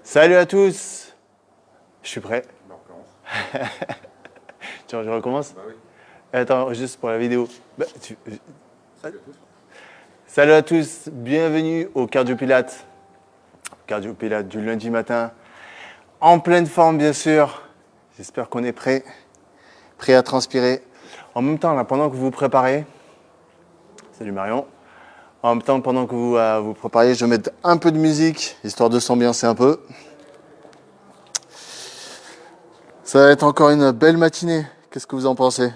Salut à tous. Je suis prêt. Bah, on recommence. Tiens, je recommence. Bah oui. Attends, juste pour la vidéo. Salut à tous. Salut à tous, bienvenue au Cardio-Pilates. Cardio-Pilates du lundi matin. En pleine forme, bien sûr. J'espère qu'on est prêt. Prêt à transpirer. En même temps, là, pendant que vous vous préparez. Salut Marion. En même temps, pendant que vous vous préparez, je vais mettre un peu de musique, histoire de s'ambiancer un peu. Ça va être encore une belle matinée. Qu'est-ce que vous en pensez?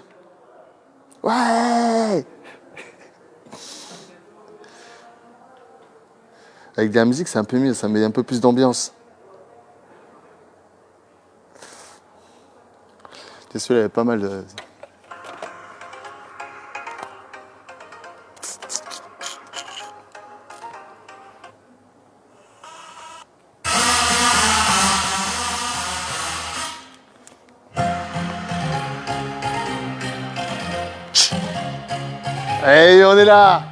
Ouais! Avec de la musique, c'est un peu mieux, ça met un peu plus d'ambiance. Celui-là, il y avait pas mal de... Hey, on est là!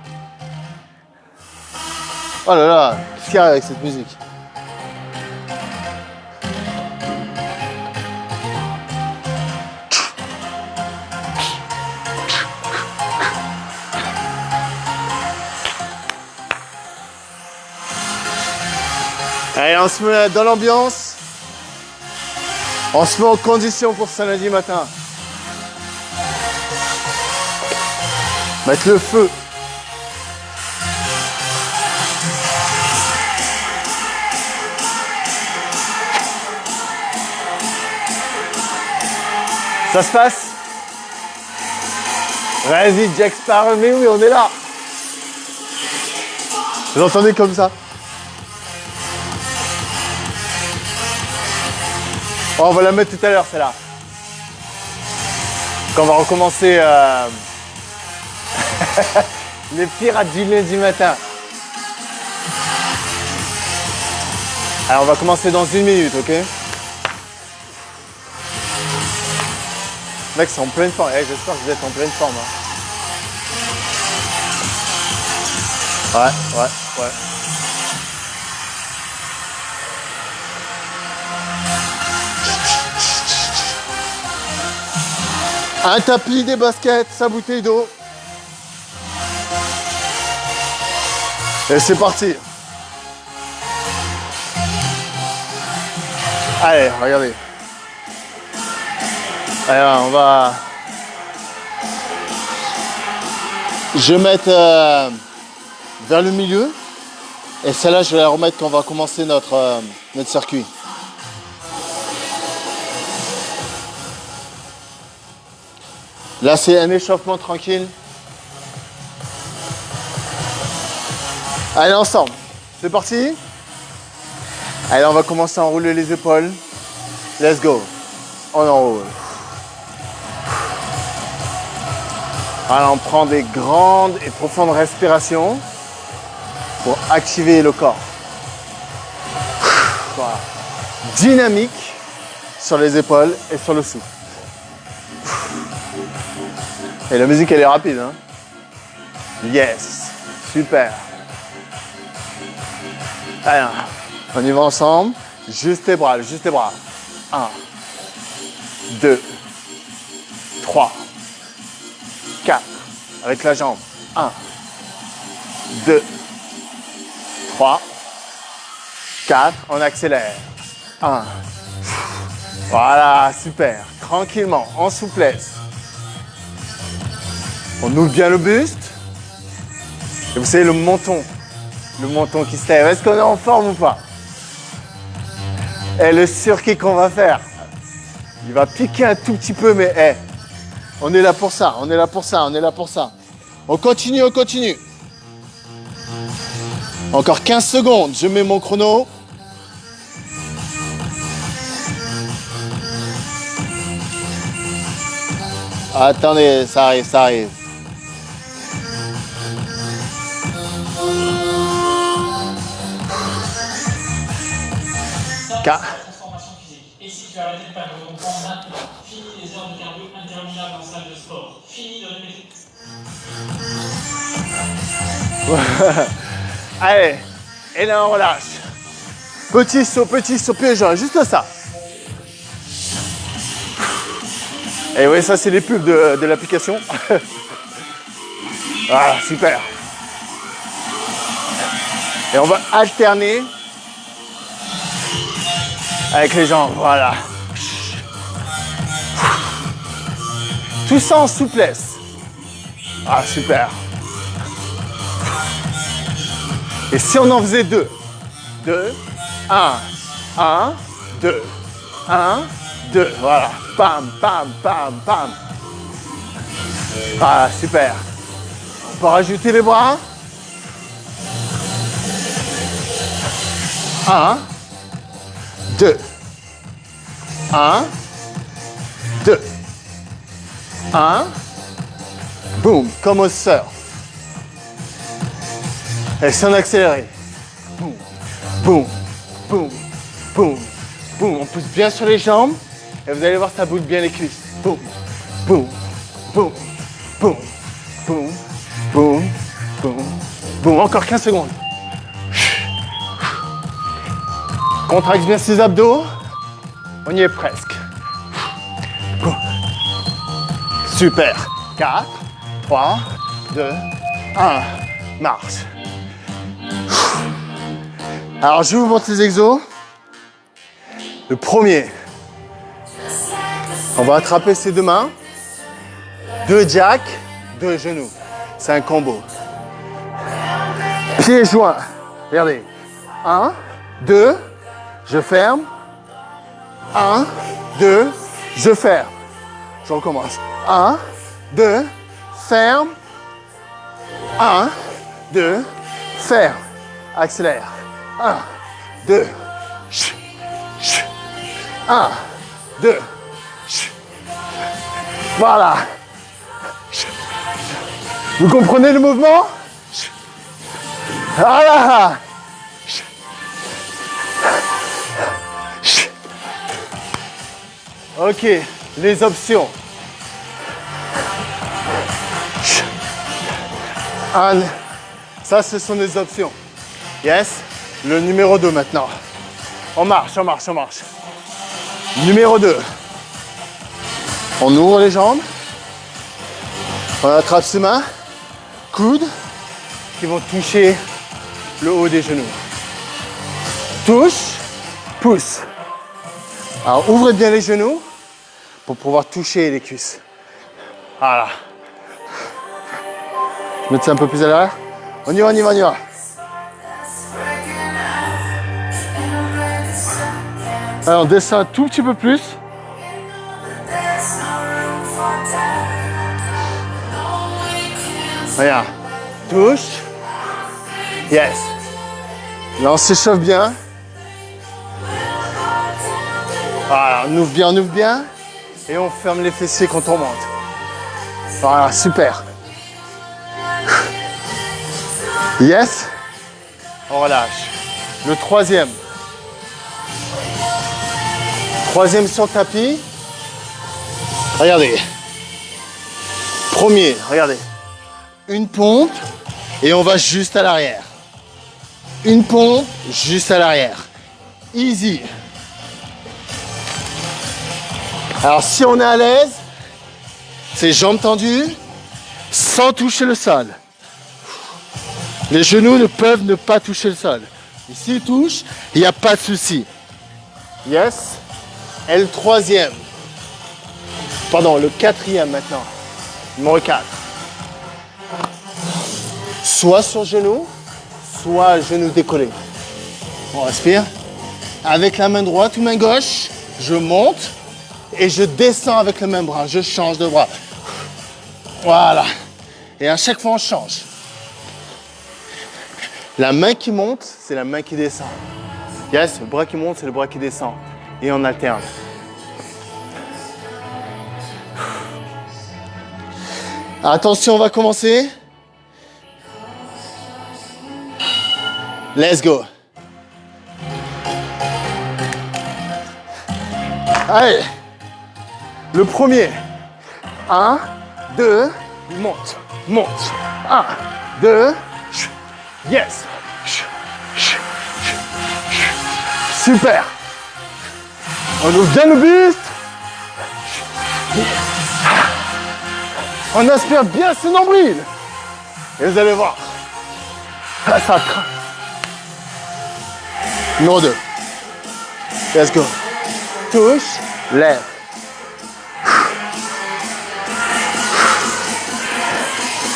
Oh là là, qu'est-ce qu'il y a avec cette musique? Allez, on se met dans l'ambiance. On se met en condition pour ce lundi matin. Mettre le feu. Ça se passe? Vas-y, Jack Sparrow, mais oui, on est là. Vous entendez comme ça? Oh, on va la mettre tout à l'heure, celle-là. Quand on va recommencer les pirates du lundi matin. Alors, on va commencer dans 1 minute, ok? Mec, c'est en pleine forme. Eh, j'espère que vous êtes en pleine forme. Hein. Ouais. Un tapis, des baskets, sa bouteille d'eau. Et c'est parti. Allez, regardez. Allez, on va... Je vais mettre vers le milieu. Et celle-là, je vais la remettre quand on va commencer notre circuit. Là, c'est un échauffement tranquille. Allez, ensemble. C'est parti. Allez, on va commencer à enrouler les épaules. Let's go. On enroule. Alors, on prend des grandes et profondes respirations pour activer le corps. Voilà. Dynamique sur les épaules et sur le souffle. Et la musique, elle est rapide, hein? Yes. Super. Alors, on y va ensemble. Juste tes bras, juste tes bras. 1, 2, 3, 4. Avec la jambe. 1, 2, 3, 4. On accélère. 1. Voilà, super. Tranquillement, en souplesse. On ouvre bien le buste. Et vous savez, le menton qui se lève. Est-ce qu'on est en forme ou pas? Et le circuit qu'on va faire, il va piquer un tout petit peu, mais hey, on est là pour ça, on est là pour ça, on est là pour ça. On continue, on continue. Encore 15 secondes, je mets mon chrono. Attendez, ça arrive, ça arrive. Transformation physique. Et si tu as arrêté de perdre ton temps maintenant, fini les heures de cardio interminables en salle de sport. Fini de répéter. Allez, et là on relâche. Petit saut, pied joint, juste ça. Et oui, ça c'est les pubs de l'application. Voilà, super. Et on va alterner avec les jambes, voilà. Tout ça en souplesse. Ah, super. Et si on en faisait 2, 1, 2, 1, 2, voilà. Bam, bam, bam, bam. Ah, super. On peut rajouter les bras. 1, 2, 1, 2, 1, boum, comme au surf. Et sans accélérer. Boum, boum, boum, boum, boum. On pousse bien sur les jambes et vous allez voir, ça bouge bien les cuisses. Boum, boum, boum, boum, boum, boum, boum, boum. Encore 15 secondes. Contracte bien ses abdos. On y est presque. Super. 4, 3, 2, 1. Marche. Alors, je vous montre les exos. Le premier. On va attraper ses deux mains. 2 jacks, 2 genoux. C'est un combo. Pieds joints. Regardez. 1, 2. Je ferme. 1, 2, je ferme. Je recommence. 1, 2, ferme. 1, 2, ferme. Accélère. 1, 2, 1, 2. Voilà. Vous comprenez le mouvement? Voilà. Ok, les options. Ça, ce sont les options. Yes. Le numéro 2 maintenant. On marche, on marche, on marche. Numéro 2. On ouvre les jambes. On attrape ses mains. Coudes qui vont toucher le haut des genoux. Touche, pousse. Alors ouvrez bien les genoux pour pouvoir toucher les cuisses. Voilà. Je mets ça un peu plus à l'arrière. On y va, on y va, on y va. Alors on descend un tout petit peu plus. Regarde. Touche. Yes. Là on s'échauffe bien. Voilà, on ouvre bien. Et on ferme les fessiers quand on monte. Voilà, super. Yes. On relâche. Le troisième. Troisième sur le tapis. Regardez. Premier, regardez. Une pompe et on va juste à l'arrière. Une pompe, juste à l'arrière. Easy. Alors si on est à l'aise, c'est jambes tendues, sans toucher le sol. Les genoux ne peuvent ne pas toucher le sol. Et s'ils touchent, il n'y a pas de souci. Yes. Et le troisième. Pardon, le quatrième maintenant. Numéro 4. Soit sur genou, soit genou décollé. On respire. Avec la main droite ou main gauche, je monte et je descends avec le même bras. Je change de bras. Voilà. Et à chaque fois, on change. La main qui monte, c'est la main qui descend. Yes, le bras qui monte, c'est le bras qui descend. Et on alterne. Attention, on va commencer. Let's go. Allez. Le premier. 1, 2, monte, monte. 1, 2, yes. Super. On ouvre bien le buste. On aspire bien ce nombril. Et vous allez voir. Ça craint. Numéro 2. Let's go. Touche, lève.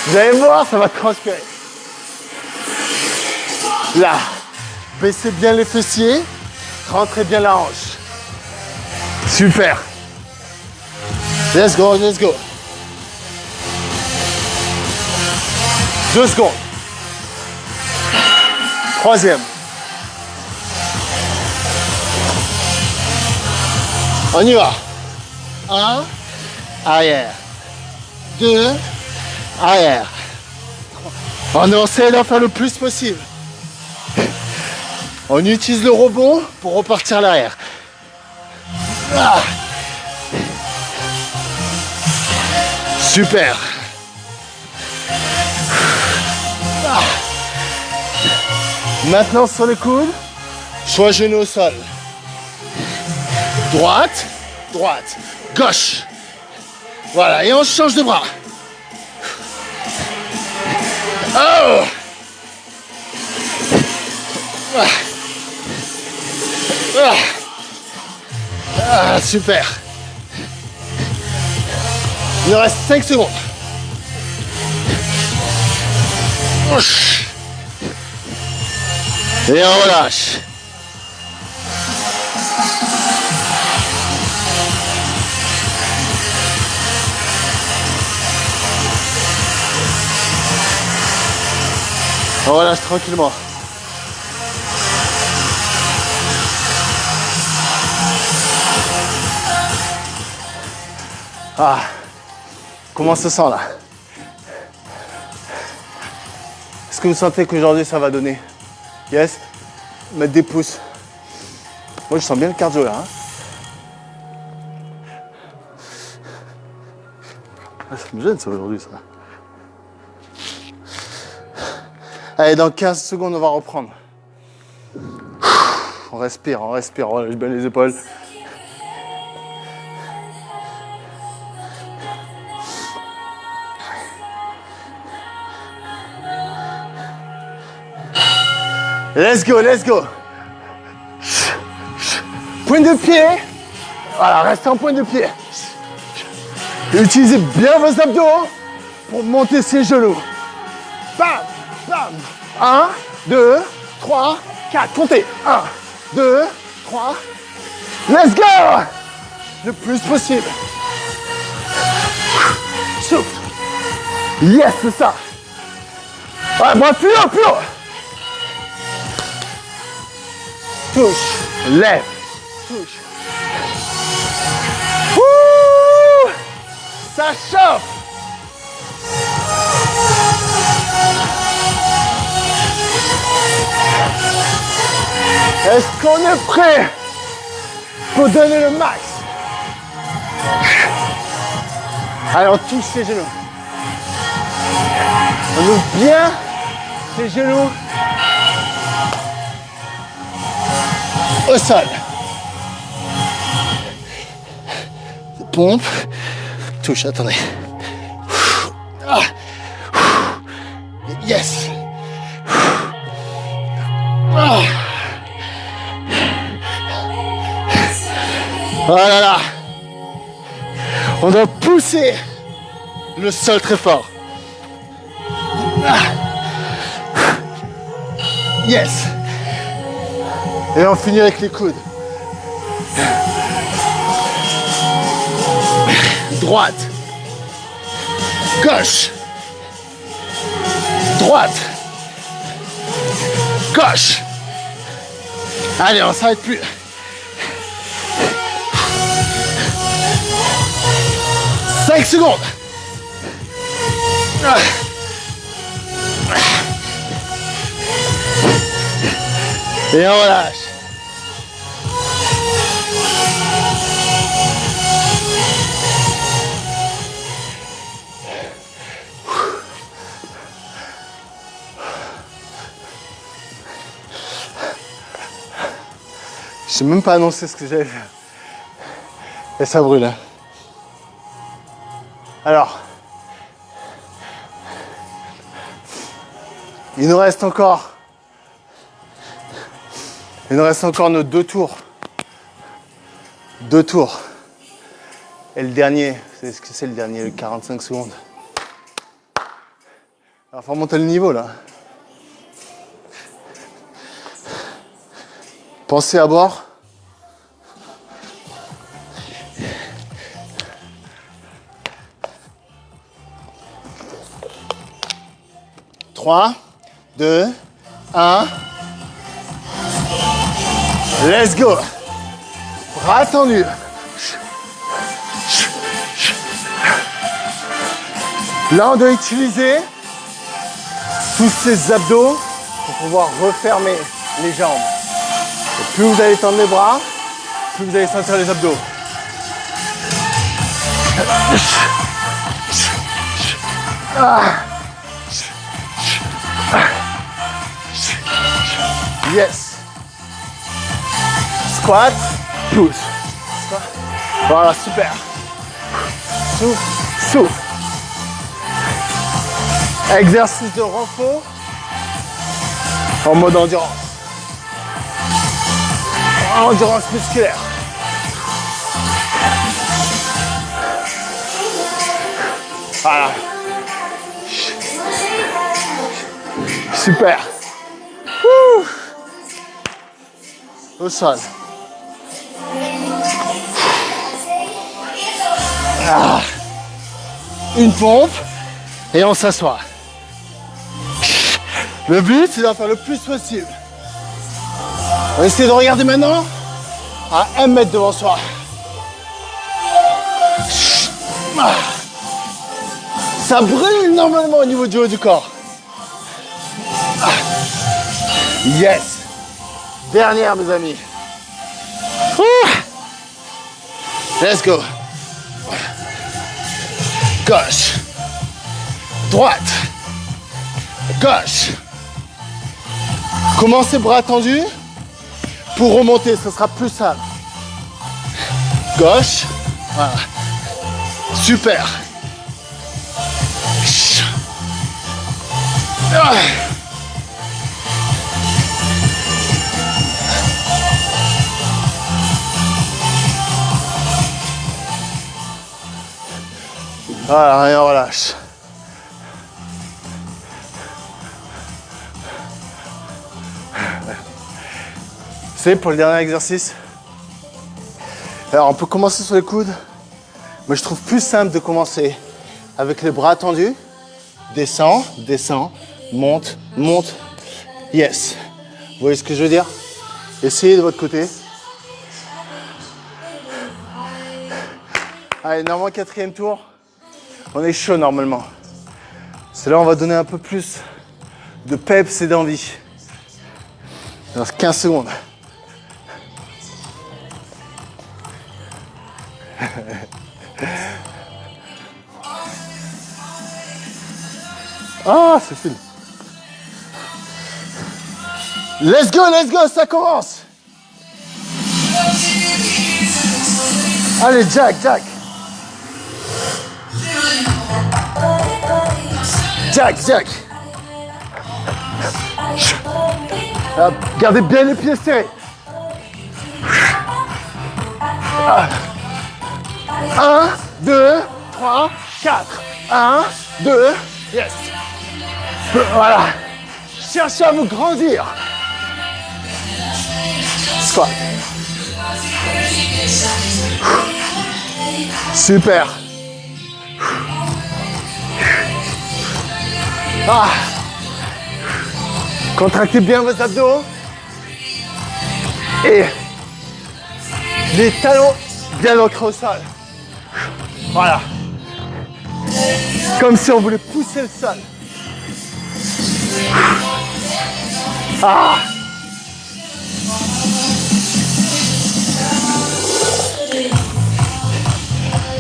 Vous allez voir, ça va transpirer. Là, baissez bien les fessiers, rentrez bien la hanche. Super. Let's go, let's go. 2 secondes. 3e. On y va. 1, arrière. 2, arrière. On essaie d'en faire le plus possible. On utilise le rebond pour repartir à l'arrière. Ah. Super. Ah. Maintenant sur le coude, soit genou au sol. Droite, droite, gauche. Voilà, et on change de bras. Oh! Ah. Ah. Ah, super. Il nous reste 5 secondes. Et on relâche. On relâche tranquillement. Ah, comment ça se sent là? Est-ce que vous sentez qu'aujourd'hui ça va donner? Yes? Mettre des pouces. Moi je sens bien le cardio là. Hein? Ah, ça me gêne ça aujourd'hui ça. Allez, dans 15 secondes on va reprendre. On respire, on relâche bien les épaules. Let's go, let's go. Pointe de pied. Voilà, restez en pointe de pied. Utilisez bien vos abdos pour monter ses genoux. Bam, bam. 1, 2, 3, 4. Comptez. 1, 2, 3. Let's go. Le plus possible. Souffle. Yes, c'est ça. Ouais, bras plus haut, plus haut. Touche, lève, touche. Ouh, ça chauffe. Est-ce qu'on est prêt pour donner le max? Allez, on touche ses genoux. On ouvre bien ses genoux. Au sol. Pompe. Touche, attendez. Ah. Yes. Ah. Voilà là. On doit pousser le sol très fort. Ah. Yes. Et on finit avec les coudes. Droite. Gauche. Droite. Gauche. Allez, on s'arrête plus. Cinq secondes. Et on relâche. Je n'ai même pas annoncé ce que j'allais faire. Et ça brûle. Hein. Alors, il nous reste encore nos 2 tours. 2 tours. Et le dernier, c'est ce que c'est le dernier, le 45 secondes. Alors, il faut remonter le niveau là. Pensez à boire. Trois, 2, 1. Let's go. Bras tendus. Là, on doit utiliser tous ces abdos pour pouvoir refermer les jambes. Et plus vous allez tendre les bras, plus vous allez sentir les abdos. Yes. Squat, pousse. Squat. Voilà, super. Souffle, souffle. Exercice de renfort en mode endurance. Endurance musculaire. Voilà. Super. Ouh. Au sol. Ah. Une pompe et on s'assoit. Le but, c'est d'en faire le plus possible. On va essayer de regarder maintenant à 1 mètre devant soi. Ça brûle normalement au niveau du haut du corps. Yes. Dernière, mes amis. Let's go. Gauche. Droite. Gauche. Commencez bras tendus. Pour remonter, ce sera plus simple. Gauche. Voilà. Super. Voilà, rien relâche. C'est pour le dernier exercice. Alors on peut commencer sur les coudes, mais je trouve plus simple de commencer avec les bras tendus. Descends, descends, monte, monte. Yes. Vous voyez ce que je veux dire? Essayez de votre côté. Allez, normalement 4e tour. On est chaud normalement. C'est là où on va donner un peu plus de peps et d'envie. Il reste 15 secondes. Ah, c'est fini. Let's go, ça commence. Allez, Jack. Jack. Gardez bien les pieds serrés. 1, 2, 3, 4. 1, 2, yes. Voilà. Cherchez à vous grandir. Squat. Super. Ah. Contractez bien vos abdos. Et les talons bien ancrés au sol. Voilà. Comme si on voulait pousser le sol. Ah.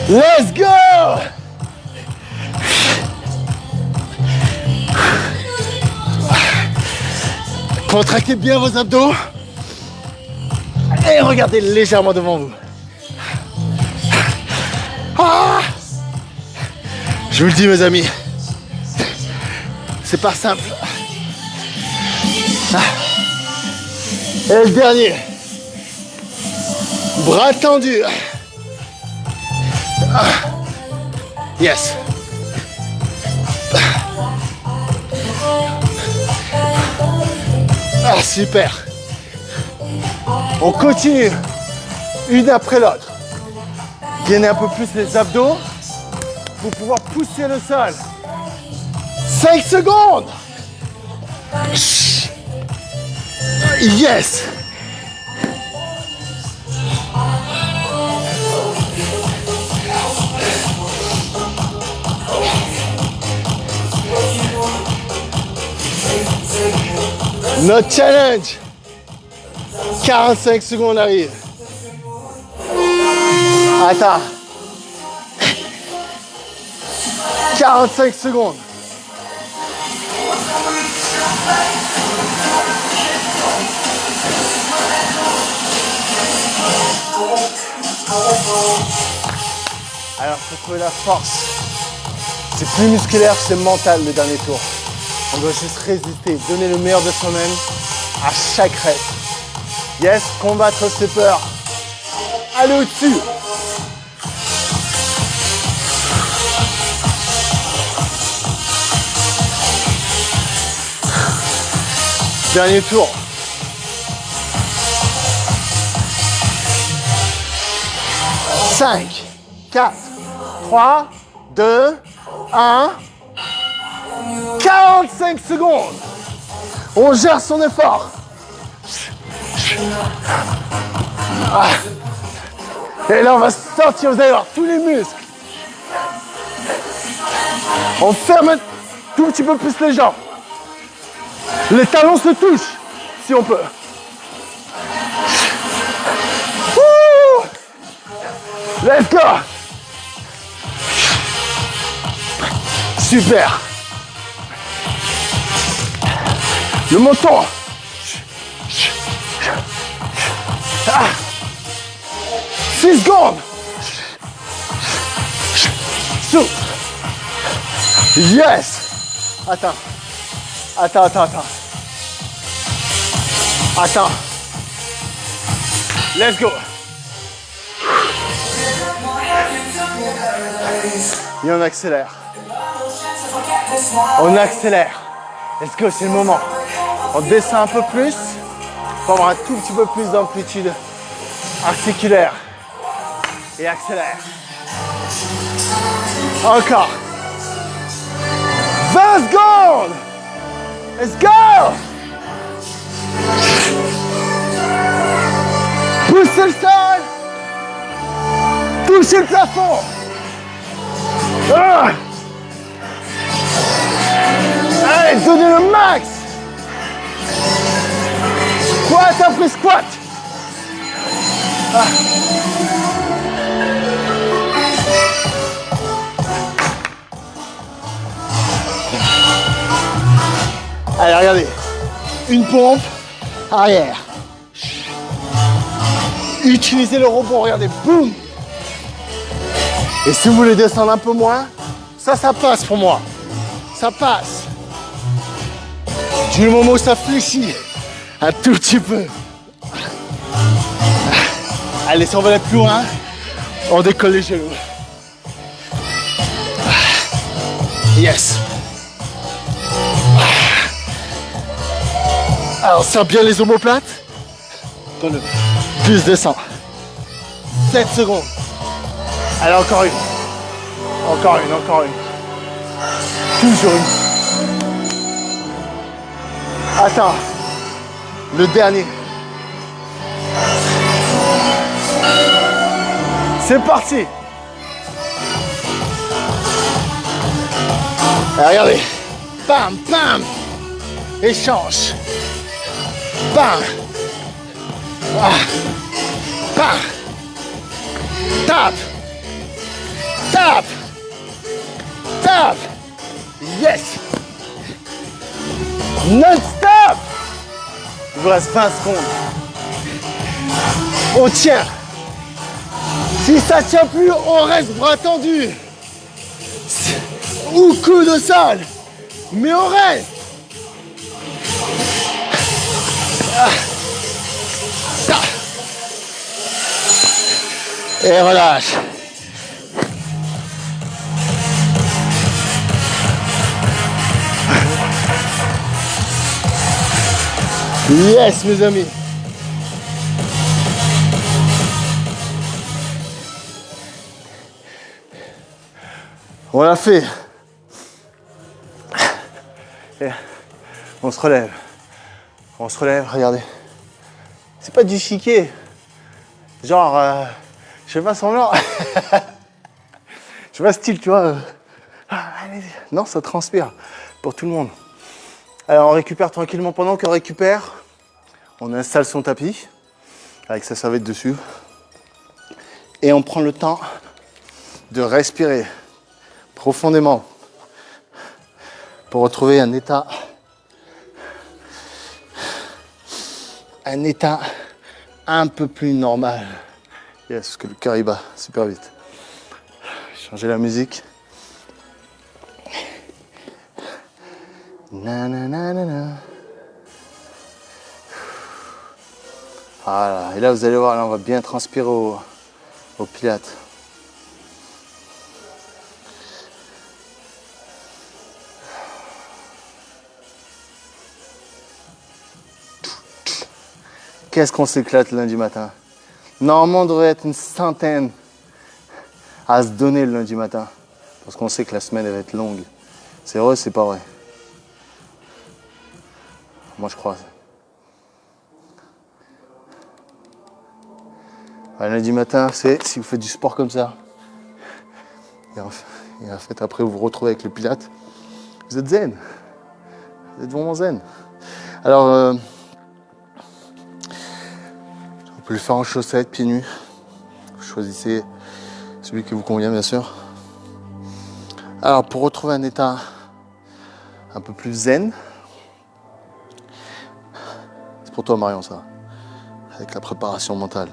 Let's go! Contractez bien vos abdos. Et regardez légèrement devant vous. Ah, je vous le dis mes amis, c'est pas simple. Et le dernier. Bras tendus. Yes. Ah, super. On continue. Une après l'autre. Gainez un peu plus les abdos pour pouvoir pousser le sol. 5 secondes. Yes. Notre challenge. 45 secondes arrive. Attends. 45 secondes. Alors, faut trouver la force. C'est plus musculaire, c'est mental le dernier tour. On doit juste résister, donner le meilleur de soi-même à chaque rep. Yes, combattre ses peurs. Allez au-dessus. Dernier tour. Cinq, 4, 3, 2, 1. 45 secondes. On gère son effort. Et là, on va sortir, vous allez voir, tous les muscles. On ferme un tout petit peu plus les jambes. Les talons se touchent, si on peut. Wouh! Let's go! Super! Le menton. 6 secondes. Souffle. Yes. Attends. Let's go. Et on accélère. Let's go, c'est le moment. On descend un peu plus pour avoir un tout petit peu plus d'amplitude articulaire. Et accélère. Encore. 20 secondes. Let's go. Poussez le sol. Touchez le plafond. Allez, donnez le max. Squat après squat. Allez, regardez. Une pompe arrière. Utilisez le rebond, regardez, boum. Et si vous voulez descendre un peu moins, ça passe pour moi. Ça passe. Du moment où ça fléchit, un tout petit peu. Allez, si on veut aller plus loin, on décolle les genoux. Yes. Alors, on serre bien les omoplates. Donne-le. Plus descend. 7 secondes. Allez, encore une. Encore une. Toujours une. Attends. Le dernier. C'est parti. Allez, regardez. Bam, bam. Échange. Bam. Ah. Bam. Tape. Tape. Tape. Yes. Non-stop. Il vous reste 20 secondes. On tient. Si ça tient plus, on reste bras tendus. Ou coude au sol. Mais on reste. Et relâche. Yes, mes amis. On l'a fait. Et on se relève. On se relève, regardez. C'est pas du chiquet. Genre, je fais pas semblant. Je fais pas style, tu vois. Non, ça transpire pour tout le monde. Alors, on récupère tranquillement. Pendant qu'on récupère, on installe son tapis avec sa serviette dessus. Et on prend le temps de respirer profondément pour retrouver un état un peu plus normal. Yes, parce que le cœur il bat super vite. Changer la musique. Nanana. Voilà, et là vous allez voir, là on va bien transpirer au pilates. Qu'est-ce qu'on s'éclate lundi matin. Normalement, on devrait être une centaine à se donner le lundi matin. Parce qu'on sait que la semaine elle va être longue. C'est vrai, c'est pas vrai. Moi, je crois. Ouais, lundi matin, c'est si vous faites du sport comme ça. Et en fait, après, vous vous retrouvez avec le pilates. Vous êtes zen. Vous êtes vraiment zen. Alors, on peut le faire en chaussettes, pieds nus. Vous choisissez celui qui vous convient, bien sûr. Alors, pour retrouver un état un peu plus zen, c'est pour toi, Marion, ça, avec la préparation mentale.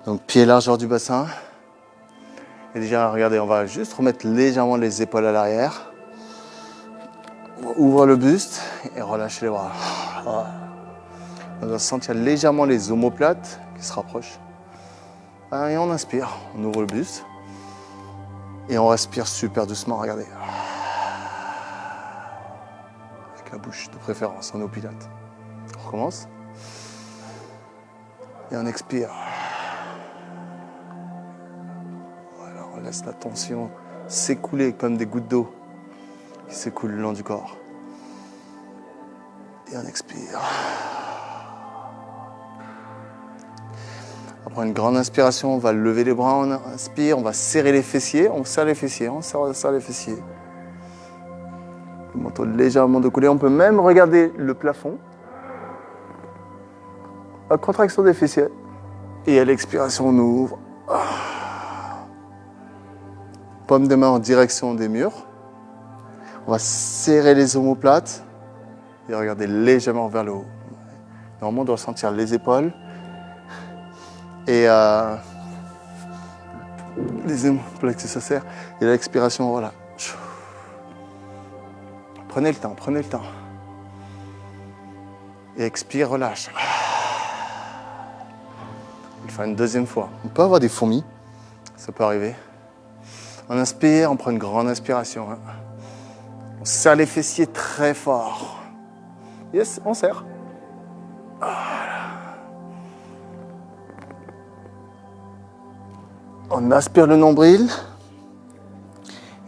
Donc, pied largeur du bassin. Et déjà, regardez, on va juste remettre légèrement les épaules à l'arrière. Ouvre le buste et relâchez les bras. Voilà. On va sentir légèrement les omoplates qui se rapprochent. Et on inspire, on ouvre le buste. Et on respire super doucement, regardez. Avec la bouche de préférence, on est au pilates. On recommence. Et on expire. Voilà, on laisse la tension s'écouler comme des gouttes d'eau qui s'écoulent le long du corps. Et on expire. On prend une grande inspiration, on va lever les bras, on inspire, on va serrer les fessiers, on serre les fessiers, on serre les fessiers. Le menton légèrement décollé, on peut même regarder le plafond. La contraction des fessiers. Et à l'expiration, on ouvre. Paume de main en direction des murs. On va serrer les omoplates et regarder légèrement vers le haut. Normalement, on doit sentir les épaules et les omoplates qui se serrent. Et à l'expiration, voilà. Prenez le temps, prenez le temps. Et expire, relâche. On le fait une deuxième fois. On peut avoir des fourmis, ça peut arriver. On inspire, on prend une grande inspiration. On serre les fessiers très fort. Yes, on serre. Voilà. On aspire le nombril.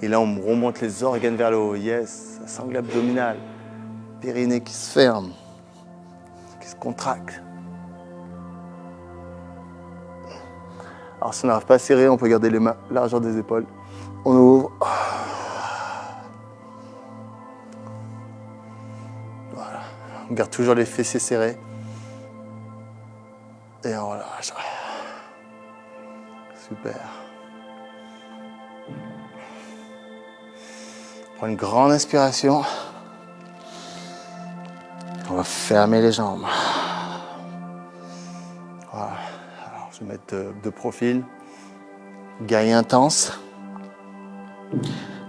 Et là, on remonte les organes vers le haut. Yes, la sangle abdominale. Périnée qui se ferme, qui se contracte. Alors, si on n'arrive pas à serrer, on peut garder les mains largeur des épaules. On ouvre. Voilà. On garde toujours les fessiers serrés. Et on relâche. Super. On prend une grande inspiration. On va fermer les jambes. Voilà. Je vais mettre de profil. Guerrier intense.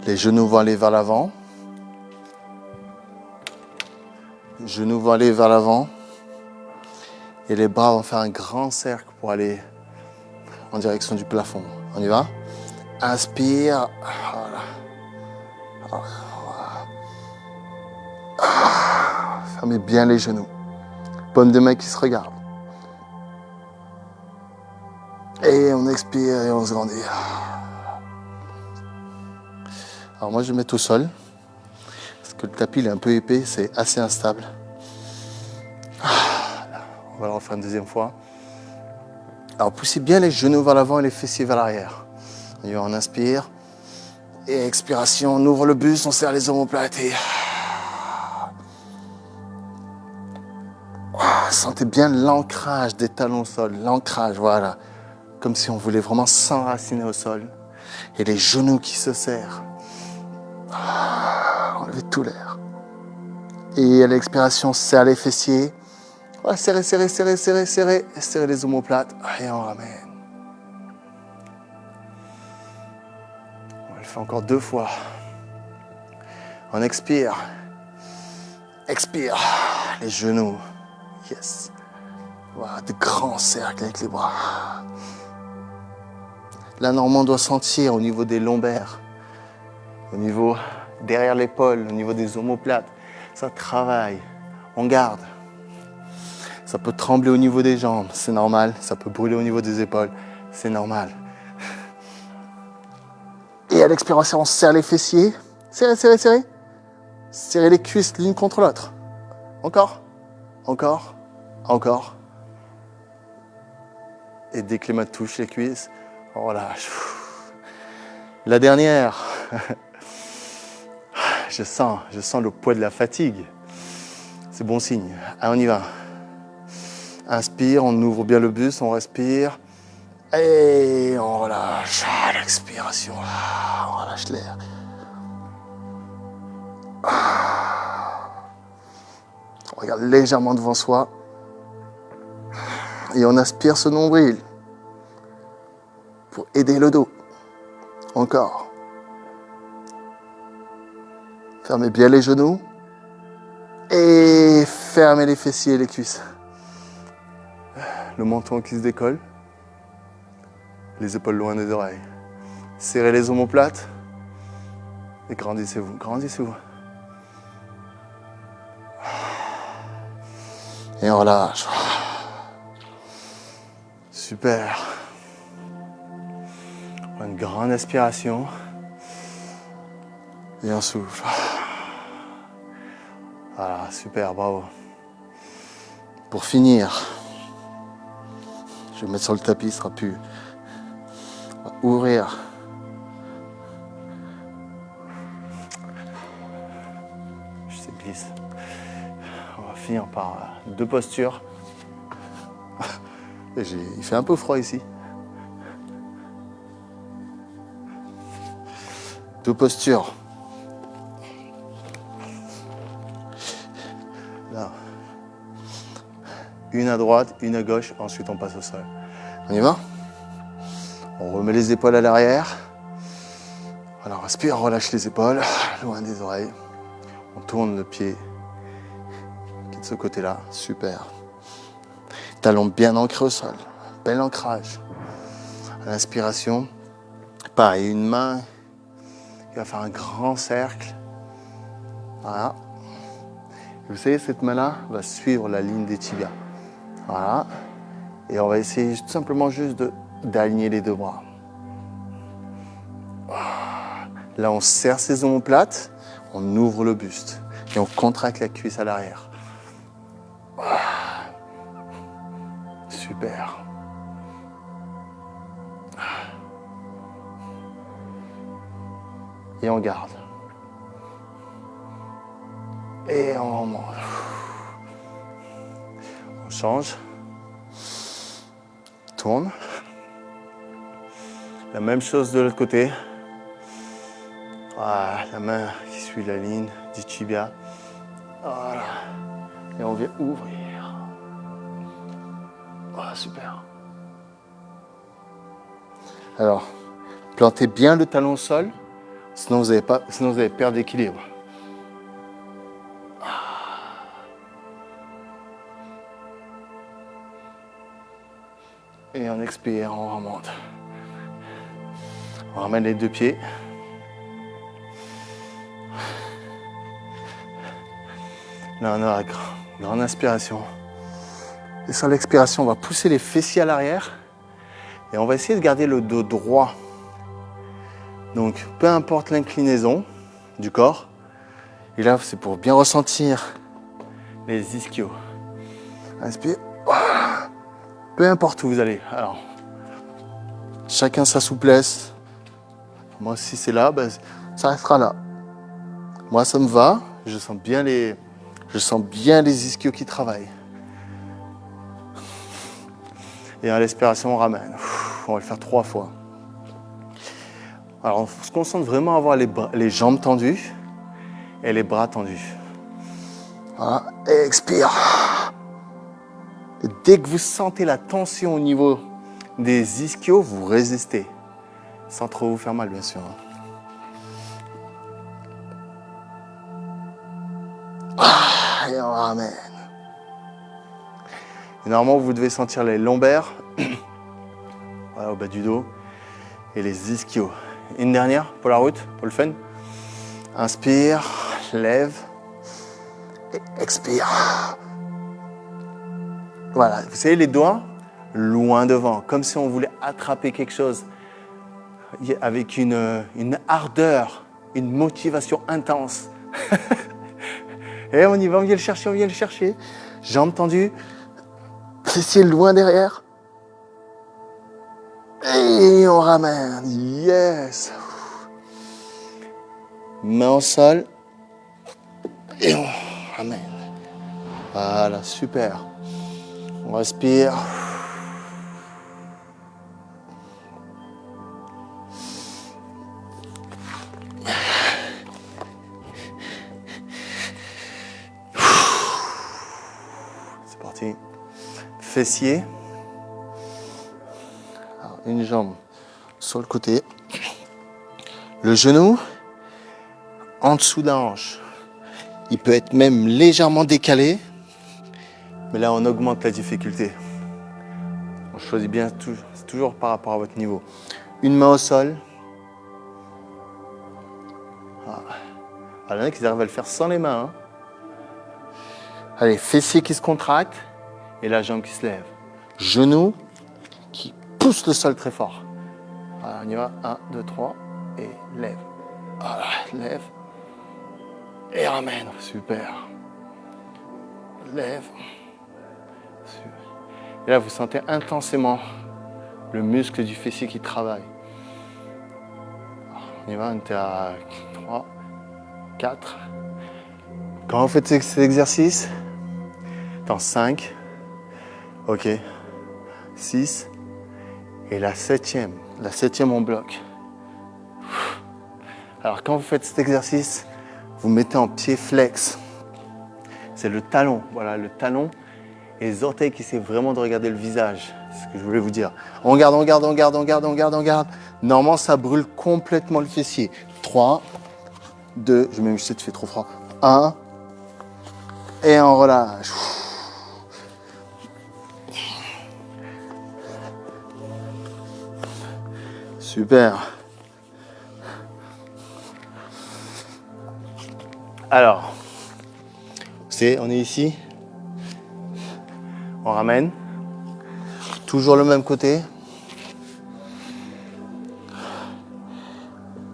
Les genoux vont aller vers l'avant. Les genoux vont aller vers l'avant. Et les bras vont faire un grand cercle pour aller en direction du plafond. On y va? Inspire. Voilà. Fermez bien les genoux. Paume de main qui se regarde. Et on expire et on se grandit. Alors moi je vais mettre au sol. Parce que le tapis il est un peu épais, c'est assez instable. On va le refaire une deuxième fois. Alors poussez bien les genoux vers l'avant et les fessiers vers l'arrière. On inspire. Et expiration, on ouvre le buste, on serre les omoplates et... Sentez bien l'ancrage des talons au sol, l'ancrage, voilà. Comme si on voulait vraiment s'enraciner au sol. Et les genoux qui se serrent. Enlevez tout l'air. Et à l'expiration, serre les fessiers. Voilà, serrez, serrez, serrez, serrez, serrez. Serrez les omoplates. Et on ramène. On le fait encore 2 fois. On expire. Expire. Les genoux. Yes. Voilà, de grands cercles avec les bras. Là, normalement, on doit sentir au niveau des lombaires, au niveau derrière l'épaule, au niveau des omoplates. Ça travaille. On garde. Ça peut trembler au niveau des jambes, c'est normal. Ça peut brûler au niveau des épaules, c'est normal. Et à l'expiration, on serre les fessiers. Serrez, serrez, serrez. Serrez les cuisses l'une contre l'autre. Encore. Encore. Encore. Et dès que les mains touchent les cuisses, on relâche. La dernière. Je sens le poids de la fatigue. C'est bon signe. Allez, on y va. Inspire, on ouvre bien le buste, on respire. Et on relâche. À l'expiration, on relâche l'air. On regarde légèrement devant soi. Et on aspire ce nombril pour aider le dos. Encore. Fermez bien les genoux. Et fermez les fessiers et les cuisses. Le menton qui se décolle. Les épaules loin des oreilles. Serrez les omoplates. Et grandissez-vous. Grandissez-vous. Et on relâche. Super. Une grande aspiration. Et on souffle. Voilà, super, bravo. Pour finir, je vais me mettre sur le tapis, ce sera plus. On va ouvrir. Je sais, glisse. On va finir par 2 postures. Il fait un peu froid ici. 2 postures. Là. Une à droite, une à gauche, ensuite on passe au sol. On y va? On remet les épaules à l'arrière. Alors respire, relâche les épaules, loin des oreilles. On tourne le pied qui est de ce côté-là, super. Talons bien ancrés au sol, bel ancrage. À l'inspiration, pareil, une main qui va faire un grand cercle. Voilà. Et vous savez, cette main-là va suivre la ligne des tibias. Voilà. Et on va essayer tout simplement juste d'aligner les 2 bras. Là, on serre ses omoplates, on ouvre le buste et on contracte la cuisse à l'arrière. Super. Et on garde. Et on remonte. On change. Tourne. La même chose de l'autre côté. Voilà, la main qui suit la ligne du tibia. Voilà. Et on vient ouvrir. Voilà, super. Alors, plantez bien le talon au sol, sinon vous allez perdre l'équilibre. Et on expire, on remonte. On ramène les deux pieds. Là, on a la grande inspiration. Et sur l'expiration, on va pousser les fessiers à l'arrière. Et on va essayer de garder le dos droit. Donc, peu importe l'inclinaison du corps. Et là, c'est pour bien ressentir les ischios. Inspire. Peu importe où vous allez. Alors, chacun sa souplesse. Moi, si c'est là, ben, ça restera là. Moi, ça me va. Je sens bien les ischios qui travaillent. Et à l'expiration, on ramène. On va le faire 3 fois. Alors, on se concentre vraiment à avoir les jambes tendues et les bras tendus. Voilà. Et expire. Et dès que vous sentez la tension au niveau des ischios, vous résistez. Sans trop vous faire mal, bien sûr. Et on ramène. Et normalement, vous devez sentir les lombaires, voilà, au bas du dos, et les ischios. Une dernière pour la route, pour le fun. Inspire, lève, et expire. Voilà, vous savez, les doigts loin devant, comme si on voulait attraper quelque chose avec une ardeur, une motivation intense. Et on y va, on vient le chercher, on vient le chercher. Jambes tendues, fessiers loin derrière. Et on ramène. Yes. Main au sol. Et on ramène. Voilà, super. On respire. C'est parti. Fessiers. Alors, une jambe sur le côté. Le genou en dessous de la hanche. Il peut être même légèrement décalé. Mais là, on augmente la difficulté. On choisit bien, c'est toujours par rapport à votre niveau. Une main au sol. Ah. Alors, il y en a qui arrivent à le faire sans les mains. Hein. Allez, fessiers qui se contractent et la jambe qui se lève. Genou qui pousse le sol très fort. Voilà, on y va. 1, 2, 3 et lève. Voilà, lève. Et ramène. Super. Lève. Et là, vous sentez intensément le muscle du fessier qui travaille. On y va, on était à 3, 4. Quand vous faites cet exercice, dans 5, ok, 6, et la septième on bloque. Alors quand vous faites cet exercice, vous mettez en pied flex. C'est le talon, voilà, le talon et les orteils qui essaient vraiment de regarder le visage. C'est ce que je voulais vous dire. On garde. Normalement, ça brûle complètement le fessier. 3, 2, je vais même essayer de faire trop froid. 1, et on relâche. Super. Alors, on est ici. On ramène. Toujours le même côté.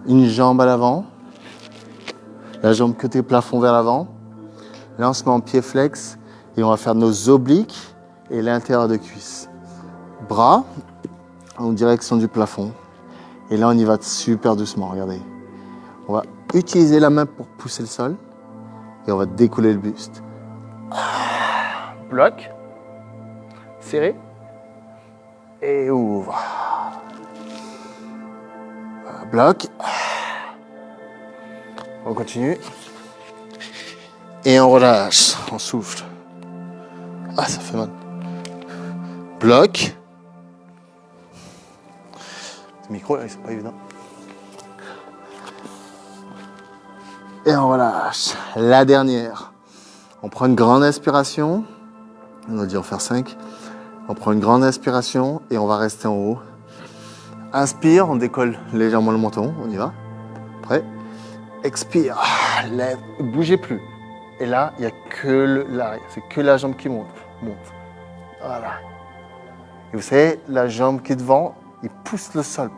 Une jambe à l'avant. La jambe côté plafond vers l'avant. Là, on se met en pied flex et on va faire nos obliques et l'intérieur de cuisse. Bras en direction du plafond. Et là, on y va super doucement, regardez. On va utiliser la main pour pousser le sol et on va découler le buste. Bloc. Serré. Et ouvre. Bloc. On continue. Et on relâche. On souffle. Ah, ça fait mal. Bloc. Ce micro là, c'est pas évident. Et on relâche. La dernière. On prend une grande inspiration. On a dit en faire 5. On prend une grande inspiration et on va rester en haut. Inspire, on décolle légèrement le menton. On y va. Prêt? Expire. Lève. Bougez plus. Et là, il n'y a que l'arrière. C'est que la jambe qui monte. Voilà. Et vous savez, la jambe qui est devant, il pousse le sol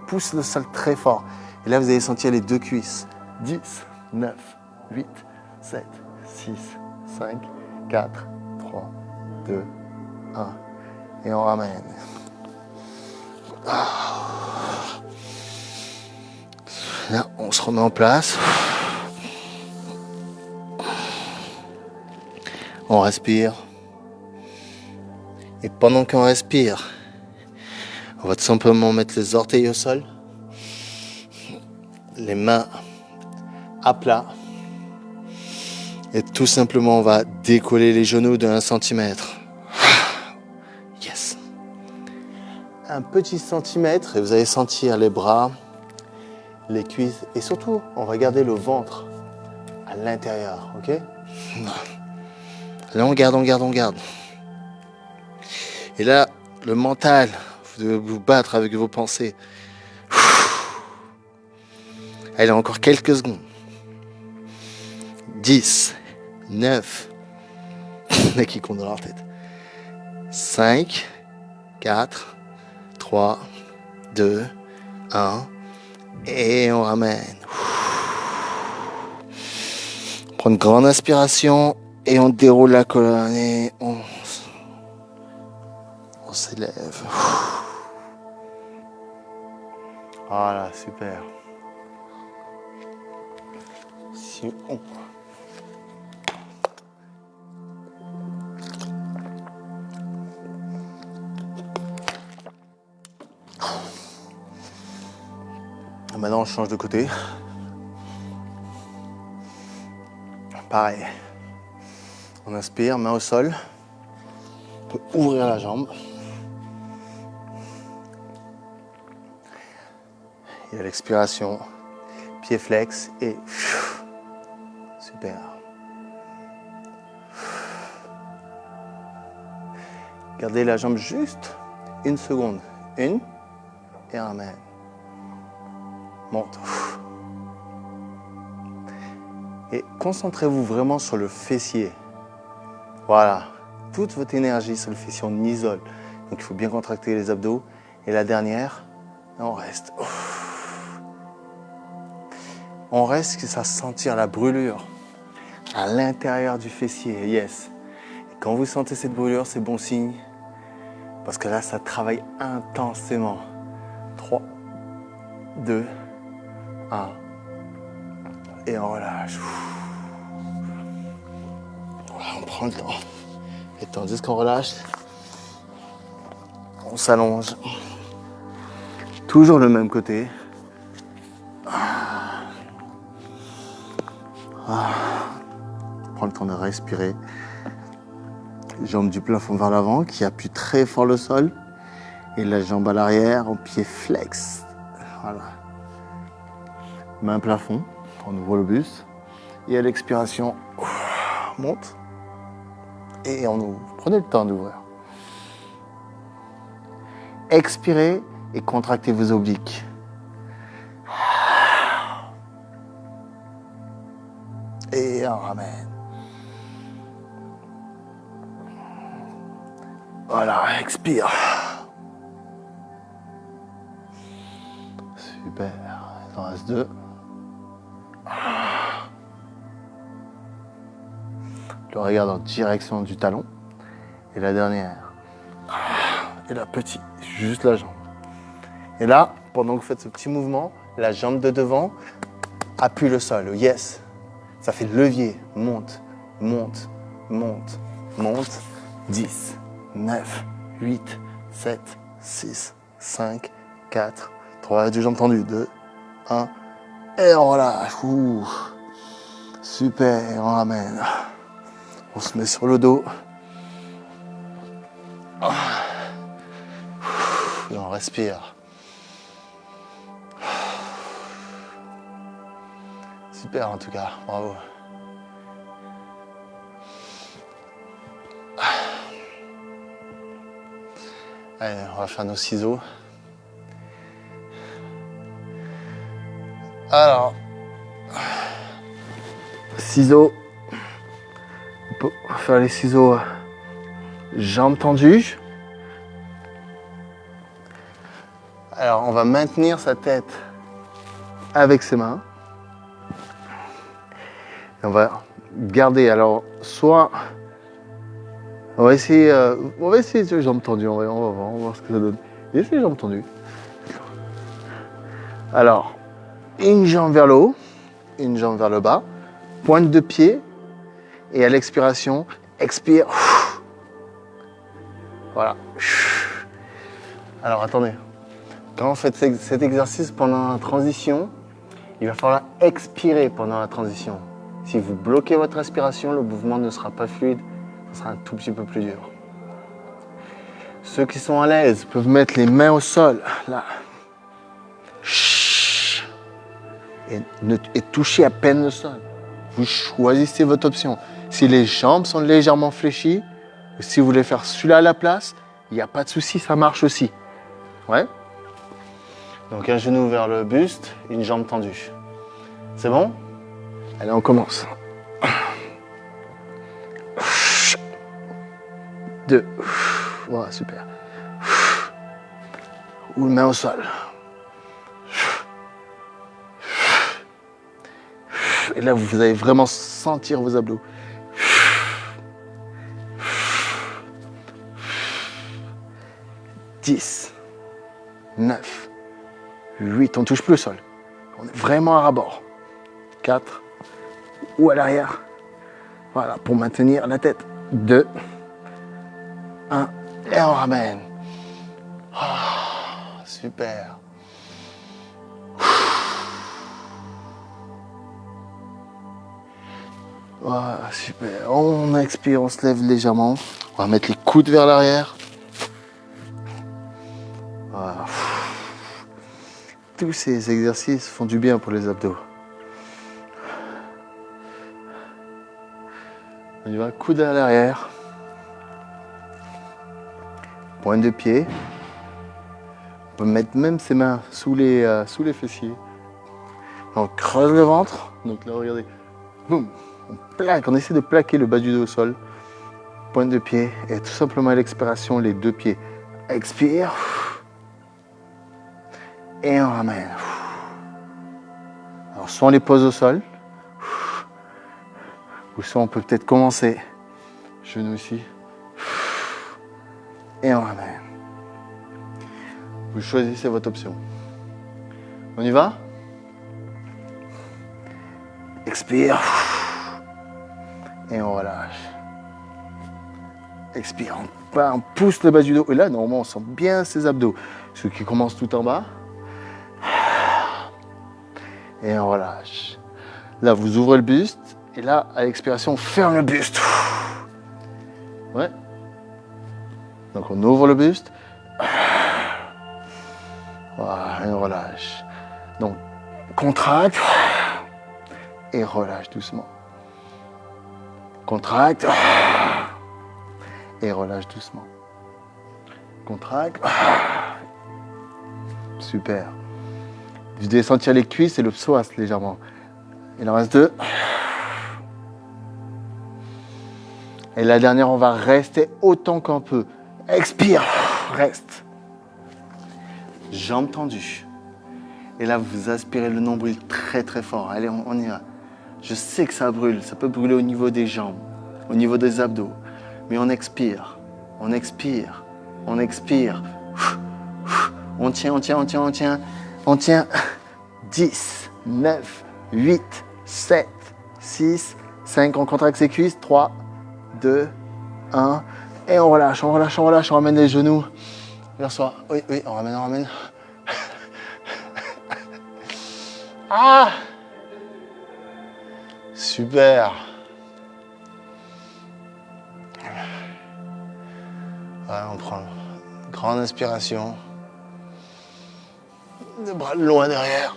très fort. Et là, vous allez sentir les deux cuisses. 10, 9, 8, 7, 6, 5, 4, 3, 2, 1. Et on ramène. Là, on se remet en place. On respire. Et pendant qu'on respire, on va tout simplement mettre les orteils au sol, les mains à plat. Et tout simplement, on va décoller les genoux de 1 cm. Yes. Un petit centimètre et vous allez sentir les bras, les cuisses et surtout, on va garder le ventre à l'intérieur, ok? Là, on garde. Et là, le mental, vous devez vous battre avec vos pensées. Allez, encore quelques secondes. 10, 9, il y en a qui comptent dans leur tête. 5, 4, 3, 2, 1. Et on ramène. On prend une grande inspiration et on déroule la colonne et on s'élève. Voilà, super. Si on... Maintenant, on change de côté. Pareil. On inspire, main au sol. On peut ouvrir la jambe. Et à l'expiration, pied flex et super. Gardez la jambe juste 1 seconde. 1 et ramène. Monte. Et concentrez-vous vraiment sur le fessier. Voilà. Toute votre énergie sur le fessier, on isole. Donc il faut bien contracter les abdos. Et la dernière, on reste. On reste que ça sentir la brûlure à l'intérieur du fessier. Yes. Et quand vous sentez cette brûlure, c'est bon signe. Parce que là, ça travaille intensément. 3, 2, 1. Et on relâche. Voilà, on prend le temps. Et tandis qu'on relâche, on s'allonge. Toujours le même côté. Prends le temps de respirer. Jambe du plafond vers l'avant qui appuie très fort le sol. Et la jambe à l'arrière, au pied flex. Voilà. Main plafond, on ouvre le buste. Et à l'expiration, monte. Et on ouvre. Prenez le temps d'ouvrir. Expirez et contractez vos obliques. Et on ramène. Voilà, expire. Super. Il en reste 2. Le regard en direction du talon. Et la dernière. Et la petite, juste la jambe. Et là, pendant que vous faites ce petit mouvement, la jambe de devant appuie le sol. Yes. Ça fait levier. Monte, monte, monte, monte. 10, 9, 8, 7, 6, 5, 4, 3, 2 jambes tendues. 2, 1. Et on relâche. Ouh. Super, on ramène. On se met sur le dos. Et on respire. super en tout cas, bravo. Allez, on va faire nos ciseaux. Alors, ciseaux, on peut faire les ciseaux jambes tendues. Alors, on va maintenir sa tête avec ses mains. Et on va garder, alors, soit, on va essayer les jambes tendues, on va voir ce que ça donne. Essayez les jambes tendues. Alors, une jambe vers le haut, une jambe vers le bas, pointe de pied, et à l'expiration, expire. Voilà. Alors, attendez. Quand vous faites cet exercice pendant la transition, il va falloir expirer pendant la transition. Si vous bloquez votre respiration, le mouvement ne sera pas fluide, ce sera un tout petit peu plus dur. Ceux qui sont à l'aise peuvent mettre les mains au sol, là. Et toucher à peine le sol. Vous choisissez votre option. Si les jambes sont légèrement fléchies, ou si vous voulez faire celui-là à la place, il n'y a pas de souci, ça marche aussi. Ouais. Donc un genou vers le buste, une jambe tendue. C'est bon? Allez, on commence. 2. Voilà, super. Ou main au sol. Et là, vous allez vraiment sentir vos abdos. 10, 9, 8, on ne touche plus le sol. On est vraiment à ras-bord. 4, ou à l'arrière. Voilà, pour maintenir la tête. 2, 1, et on ramène. Oh, super. Voilà, super. On expire, on se lève légèrement. On va mettre les coudes vers l'arrière. Voilà. Tous ces exercices font du bien pour les abdos. On y va, coude à l'arrière. Pointe de pied. On peut mettre même ses mains sous les fessiers. On creuse le ventre. Donc là, regardez. Boum. On essaie de plaquer le bas du dos au sol. Pointe de pied. Et tout simplement à l'expiration, les deux pieds. Expire. Et on ramène. Alors, soit on les pose au sol. Ou soit on peut peut-être commencer. Genou ici. Et on ramène. Vous choisissez votre option. On y va? Expire. Et on relâche. Expire. On pousse le bas du dos. Et là, normalement, on sent bien ses abdos. Ceux qui commencent tout en bas. Et on relâche. Là, vous ouvrez le buste. Et là, à l'expiration, on ferme le buste. Ouais. Donc, on ouvre le buste. Voilà, et on relâche. Donc, contracte. Et relâche doucement. Contracte. Et relâche doucement. Contracte. Super. Vous devez sentir les cuisses et le psoas légèrement. Il en reste 2. Et la dernière, on va rester autant qu'on peut. Expire. Reste. Jambes tendues. Et là, vous aspirez le nombril très très fort. Allez, on y va. Je sais que ça brûle. Ça peut brûler au niveau des jambes, au niveau des abdos. Mais on expire. On expire. On expire. On tient, on tient, on tient, on tient. On tient. 10, 9, 8, 7, 6, 5. On contracte ses cuisses. 3, 2, 1. Et on relâche, on relâche, on relâche. On ramène les genoux vers soi. Oui, oui, on ramène, on ramène. Ah! Super. Voilà, on prend une grande inspiration. Les bras loin derrière.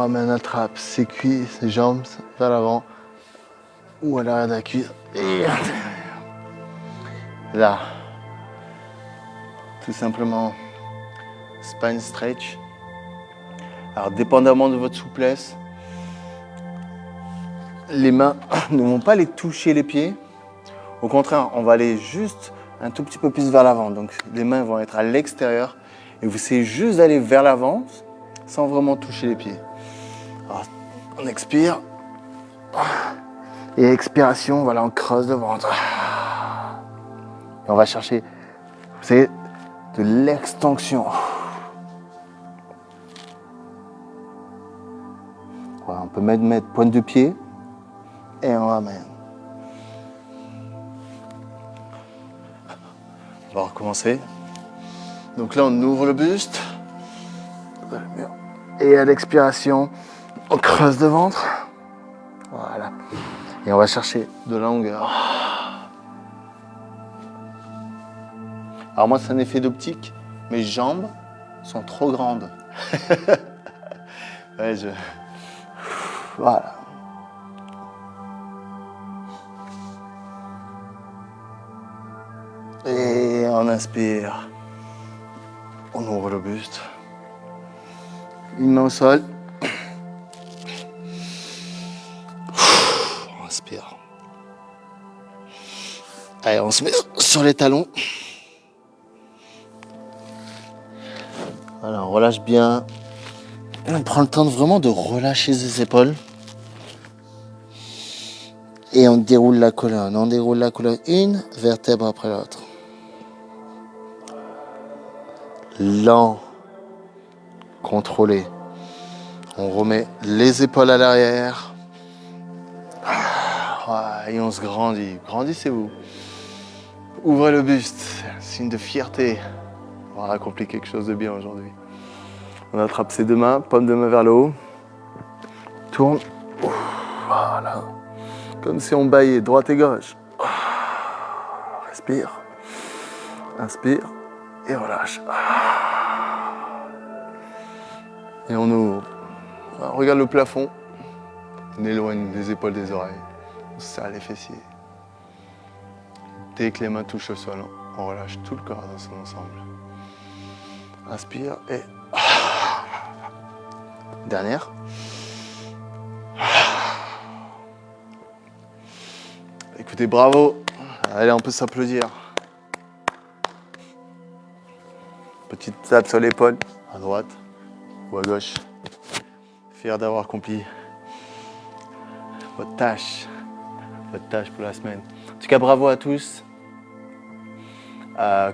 ramène, attrape ses cuisses, ses jambes vers l'avant ou à l'arrière de la cuisse. Et là, tout simplement, spine stretch. Alors, dépendamment de votre souplesse, les mains ne vont pas les toucher les pieds. Au contraire, on va aller juste un tout petit peu plus vers l'avant. Donc, les mains vont être à l'extérieur et vous essayez juste d'aller vers l'avant sans vraiment toucher les pieds. Alors, on expire. Et expiration, voilà, on creuse le ventre. Et on va chercher, vous savez, de l'extension. Voilà, on peut mettre pointe de pied et on ramène. On va recommencer. Donc là, on ouvre le buste. Et à l'expiration, on creuse le ventre. Voilà. Et on va chercher de la longueur. Alors moi, c'est un effet d'optique. Mes jambes sont trop grandes. Ouais, Voilà. Et on inspire. On ouvre le buste. Une main au sol. On inspire. Allez, on se met sur les talons. Voilà, on relâche bien. Et on prend le temps vraiment de relâcher les épaules. Et on déroule la colonne. On déroule la colonne une vertèbre après l'autre. Lent. Contrôlé. On remet les épaules à l'arrière. Et on se grandit. Grandissez-vous. Ouvrez le buste. Signe de fierté. On a accompli quelque chose de bien aujourd'hui. On attrape ses deux mains, paume de main vers le haut. Tourne. Voilà. Comme si on baillait droite et gauche. Respire. Inspire. Et relâche. Et on ouvre. On regarde le plafond. On éloigne les épaules des oreilles. On serre les fessiers. Dès que les mains touchent au sol, on relâche tout le corps dans son ensemble. Inspire et... Dernière. Écoutez, bravo. Allez, on peut s'applaudir. Petite tape sur l'épaule, à droite ou à gauche. Fier d'avoir accompli votre tâche pour la semaine. En tout cas, bravo à tous.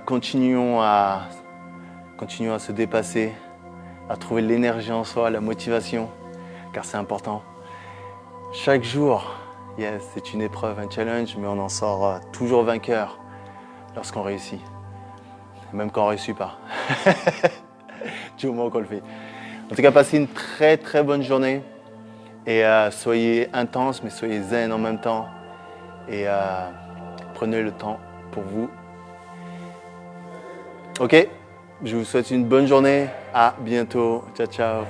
Continuons à se dépasser, à trouver l'énergie en soi, la motivation, car c'est important. Chaque jour, yes, c'est une épreuve, un challenge, mais on en sort toujours vainqueur lorsqu'on réussit. Même quand on ne réussit pas. Du moment qu'on le fait. En tout cas, passez une très très bonne journée. Et soyez intense, mais soyez zen en même temps. Et prenez le temps pour vous. Ok, je vous souhaite une bonne journée. À bientôt. Ciao, ciao.